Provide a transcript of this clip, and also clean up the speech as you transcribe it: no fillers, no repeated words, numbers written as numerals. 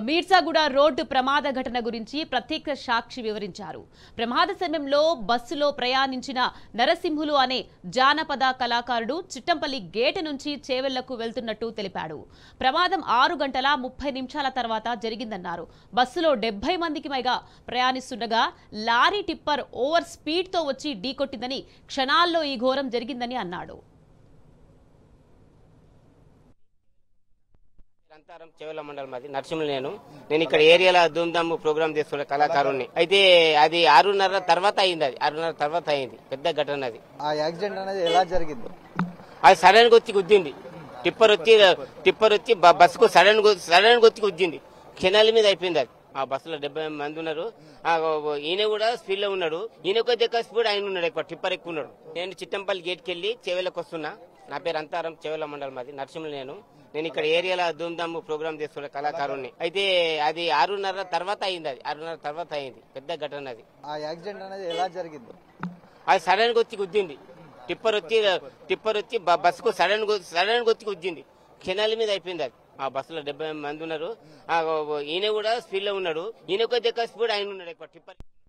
Mirzaguda road ప్రమాద ఘటన గురించి ప్రత్యేక సాక్షి వివరించారు. ప్రమాద సమయంలో బస్సులో ప్రయాణించిన నరసింహులు అనే జానపద కళాకారుడు చిట్టంపల్లి గేటు నుంచి చేవెళ్లకు వెళ్తున్నట్టు తెలిపాడు. ప్రమాదం 6 గంటల 30 నిమిషాల తర్వాత జరిగిందన్నారు. బస్సులో 70 మందికి పైగా ప్రయాణిస్తుండగా లారీ టిప్పర్ ఓవర్ స్పీడ్ తో వచ్చి ఢీకొట్టిందని, క్షణాల్లో ఈ ఘోరం జరిగిందని అన్నాడు. చేవెళ్ల మండలం అది నరసింహులు. నేను ఇక్కడ ఏరియాలో ధూమ్ధామ్ ప్రోగ్రామ్ చేస్తున్న కళాకారుణ్ణి. అయితే అది 6:30 తర్వాత అయింది. అది 6:30 తర్వాత అయింది. పెద్ద ఘటన అది. ఆ యాక్సిడెంట్ అనేది ఎలా జరిగింది? అది సడన్ గా వచ్చి గుద్దింది. టిప్పర్ వచ్చి బస్సుకు సడన్ గా వచ్చి గుద్దింది. క్షణాల మీద అయిపోయింది అది. ఆ బస్సులో 70 మంది ఉన్నారు. ఈయన కూడా స్పీడ్ లో ఉన్నాడు. ఈయన కొద్దిగా స్పీడ్ ఆయన ఉన్నాడు, ఎక్కువ టిప్పర్ ఎక్కువ ఉన్నాడు. నేను చిట్టంపల్లి గేట్కి వెళ్లి చేవెళ్లకు వస్తున్నా. నా పేరు అంతారం, చేవెళ్ల మండలం అది నరసింహులు. నేను ఇక్కడ ఏరియాలో ధూమ్ధామ్ ప్రోగ్రామ్ చేస్తున్న కళాకారుణ్ణి. అయితే అది 6:30 తర్వాత అయింది. అది 6:30 తర్వాత అయింది. పెద్ద ఘటన అది. ఆ యాక్సిడెంట్ అనేది ఎలా జరిగింది? అది సడన్ గా వచ్చి గుద్దింది. టిప్పర్ వచ్చి బస్సుకు సడన్ గా వచ్చి గుద్దింది. క్షణాల మీద అయిపోయింది అది. ఆ బస్సులో 70 మంది ఉన్నారు. ఈయన కూడా స్పీడ్ లో ఉన్నాడు. ఈయన కొద్దిగా స్పీడ్ ఆయన ఉన్నాడు, ఎక్కువ టిప్పర్.